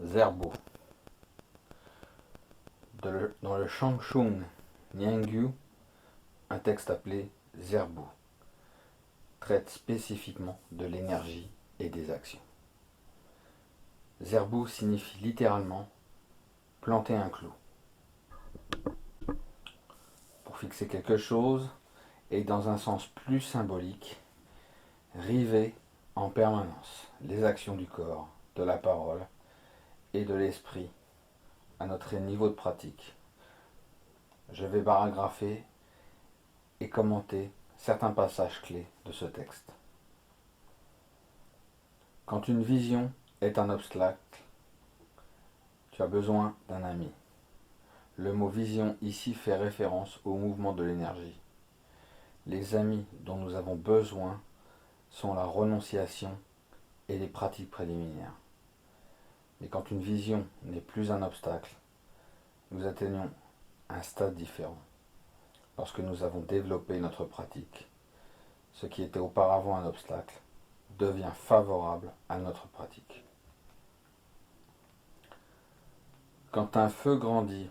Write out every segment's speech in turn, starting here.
Zerbo. Dans le Shangshung Niangyu, un texte appelé Zerbo traite spécifiquement de l'énergie et des actions. Zerbo signifie littéralement planter un clou. Pour fixer quelque chose, et dans un sens plus symbolique, river en permanence les actions du corps, de la parole et de l'esprit à notre niveau de pratique. Je vais paragrapher et commenter certains passages clés de ce texte. Quand une vision est un obstacle, tu as besoin d'un ami. Le mot vision ici fait référence au mouvement de l'énergie. Les amis dont nous avons besoin sont la renonciation et les pratiques préliminaires. Mais quand une vision n'est plus un obstacle, nous atteignons un stade différent. Lorsque nous avons développé notre pratique, ce qui était auparavant un obstacle devient favorable à notre pratique. Quand un feu grandit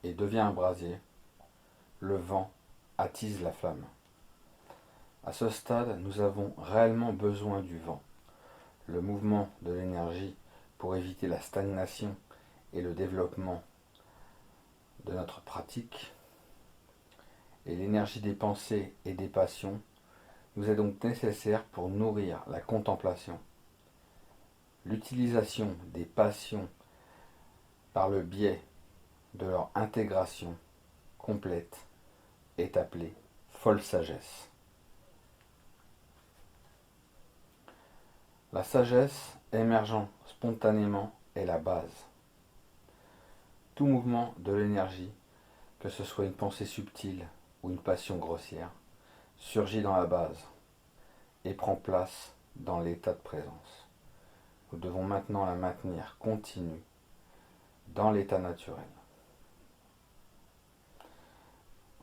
et devient un brasier, le vent attise la flamme. À ce stade, nous avons réellement besoin du vent, le mouvement de l'énergie pour éviter la stagnation et le développement de notre pratique. Et l'énergie des pensées et des passions nous est donc nécessaire pour nourrir la contemplation. L'utilisation des passions par le biais de leur intégration complète est appelée folle sagesse. La sagesse émergeant spontanément est la base. Tout mouvement de l'énergie, que ce soit une pensée subtile ou une passion grossière, surgit dans la base et prend place dans l'état de présence. Nous devons maintenant la maintenir continue dans l'état naturel.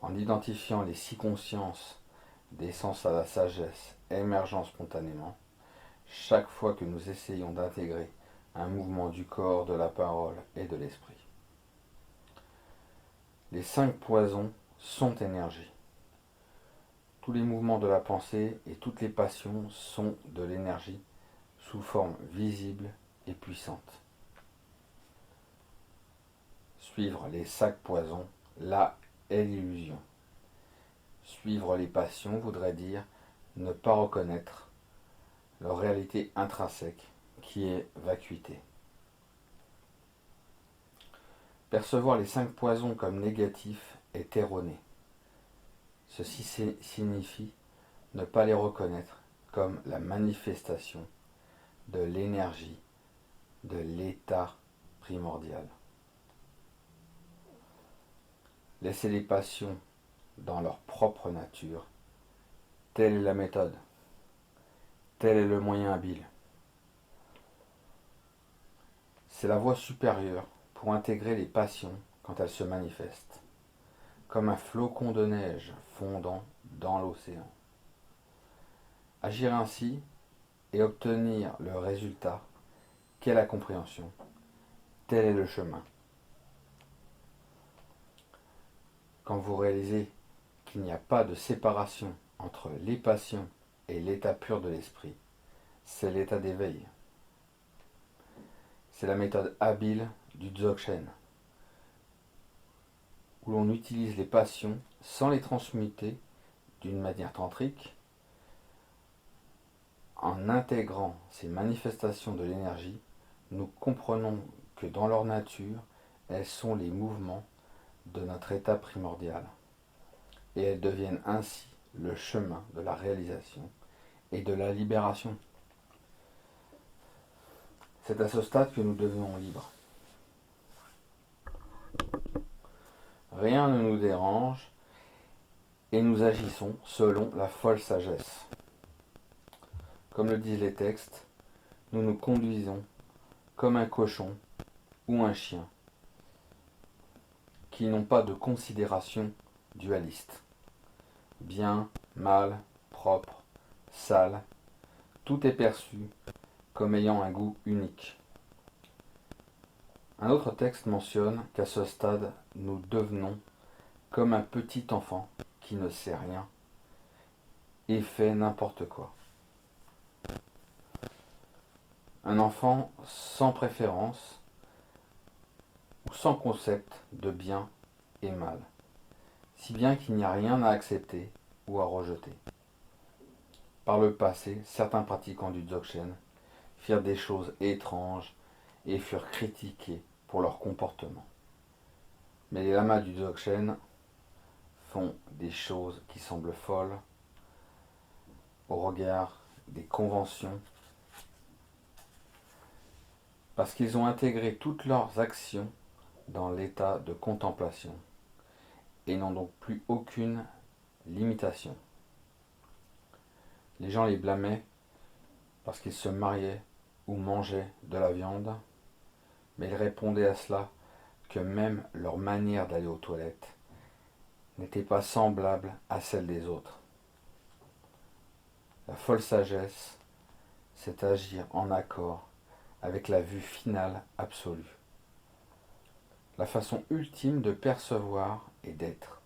En identifiant les 6 consciences des sens à la sagesse émergeant spontanément, chaque fois que nous essayons d'intégrer un mouvement du corps, de la parole et de l'esprit. Les 5 poisons sont énergie. Tous les mouvements de la pensée et toutes les passions sont de l'énergie sous forme visible et puissante. Suivre les 5 poisons, là est l'illusion. Suivre les passions voudrait dire ne pas reconnaître leur réalité intrinsèque qui est vacuité. Percevoir les 5 poisons comme négatifs est erroné. Ceci signifie ne pas les reconnaître comme la manifestation de l'énergie de l'état primordial. Laisser les passions dans leur propre nature, telle est la méthode, tel est le moyen habile. C'est la voie supérieure pour intégrer les passions quand elles se manifestent, comme un flocon de neige fondant dans l'océan. Agir ainsi et obtenir le résultat qu'est la compréhension, tel est le chemin. Quand vous réalisez qu'il n'y a pas de séparation entre les passions et l'état pur de l'esprit, c'est l'état d'éveil. C'est la méthode habile du Dzogchen, où l'on utilise les passions sans les transmuter d'une manière tantrique, en intégrant ces manifestations de l'énergie, nous comprenons que dans leur nature, elles sont les mouvements de notre état primordial, et elles deviennent ainsi le chemin de la réalisation et de la libération. C'est à ce stade que nous devenons libres. Rien ne nous dérange et nous agissons selon la folle sagesse. Comme le disent les textes, nous nous conduisons comme un cochon ou un chien qui n'ont pas de considération dualiste. Bien, mal, propre, sale, tout est perçu comme ayant un goût unique. Un autre texte mentionne qu'à ce stade, nous devenons comme un petit enfant qui ne sait rien et fait n'importe quoi. Un enfant sans préférence ou sans concept de bien et mal, si bien qu'il n'y a rien à accepter ou à rejeter. Par le passé, certains pratiquants du Dzogchen firent des choses étranges et furent critiqués pour leur comportement. Mais les lamas du Dzogchen font des choses qui semblent folles au regard des conventions parce qu'ils ont intégré toutes leurs actions dans l'état de contemplation et n'ont donc plus aucune limitation. Les gens les blâmaient parce qu'ils se mariaient ou mangeaient de la viande, mais ils répondaient à cela que même leur manière d'aller aux toilettes n'était pas semblable à celle des autres. La folle sagesse, c'est agir en accord avec la vue finale absolue, la façon ultime de percevoir et d'être,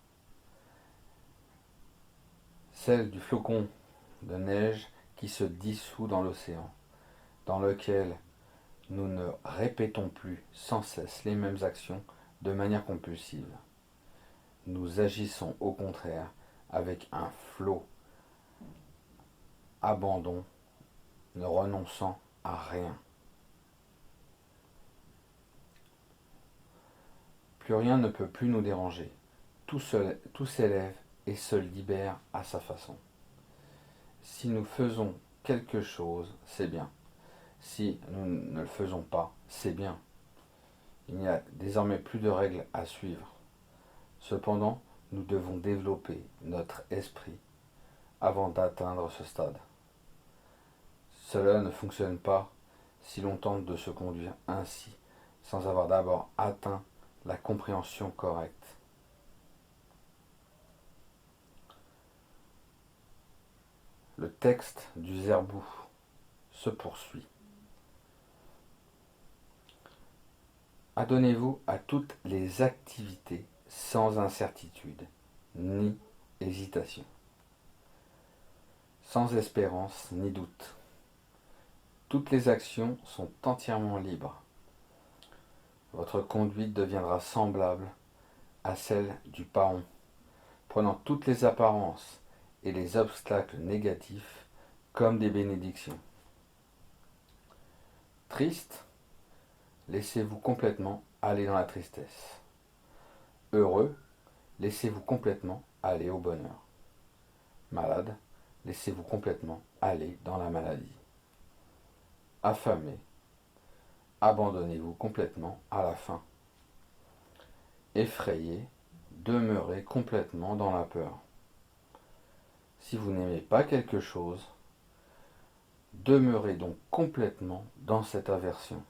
celle du flocon de neige qui se dissout dans l'océan, dans lequel nous ne répétons plus sans cesse les mêmes actions de manière compulsive. Nous agissons au contraire avec un flot, abandon, ne renonçant à rien. Plus rien ne peut plus nous déranger. Tout s'élève et se libère à sa façon. Si nous faisons quelque chose, c'est bien. Si nous ne le faisons pas, c'est bien. Il n'y a désormais plus de règles à suivre. Cependant, nous devons développer notre esprit avant d'atteindre ce stade. Cela ne fonctionne pas si l'on tente de se conduire ainsi sans avoir d'abord atteint la compréhension correcte. Le texte du Zerbou se poursuit. Adonnez-vous à toutes les activités sans incertitude ni hésitation, sans espérance ni doute. Toutes les actions sont entièrement libres. Votre conduite deviendra semblable à celle du paon, prenant toutes les apparences et les obstacles négatifs comme des bénédictions. Triste, laissez-vous complètement aller dans la tristesse. Heureux, laissez-vous complètement aller au bonheur. Malade, laissez-vous complètement aller dans la maladie. Affamé, abandonnez-vous complètement à la faim. Effrayé, demeurez complètement dans la peur. Si vous n'aimez pas quelque chose, demeurez donc complètement dans cette aversion.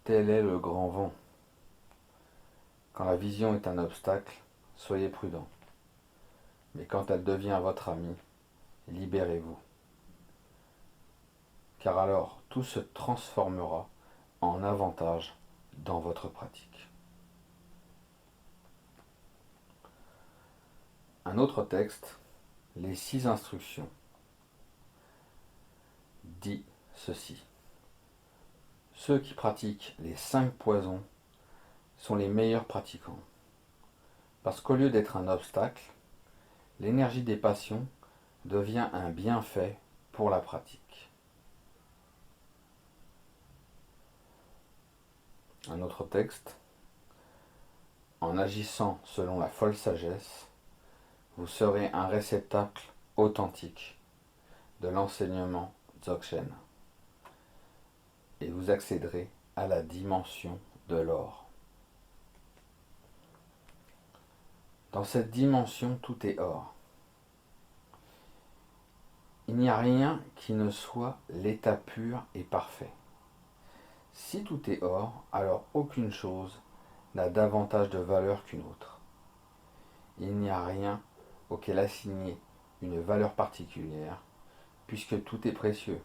Tel est le grand vent. Quand la vision est un obstacle, soyez prudent. Mais quand elle devient votre amie, libérez-vous. Car alors tout se transformera en avantage dans votre pratique. Un autre texte, les 6 instructions, dit ceci. Ceux qui pratiquent les 5 poisons sont les meilleurs pratiquants. Parce qu'au lieu d'être un obstacle, l'énergie des passions devient un bienfait pour la pratique. Un autre texte. En agissant selon la folle sagesse, vous serez un réceptacle authentique de l'enseignement Dzogchen et vous accéderez à la dimension de l'or. Dans cette dimension, tout est or. Il n'y a rien qui ne soit l'état pur et parfait. Si tout est or, alors aucune chose n'a davantage de valeur qu'une autre. Il n'y a rien auquel assigner une valeur particulière, puisque tout est précieux.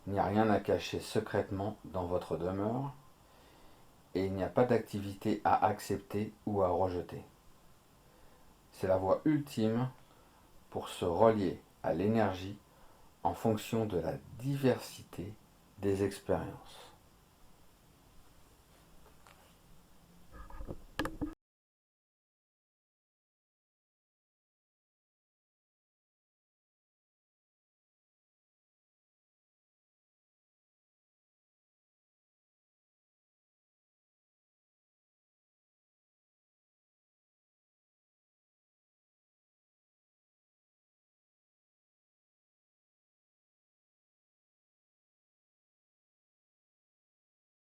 Il n'y a rien à cacher secrètement dans votre demeure et il n'y a pas d'activité à accepter ou à rejeter. C'est la voie ultime pour se relier à l'énergie en fonction de la diversité des expériences.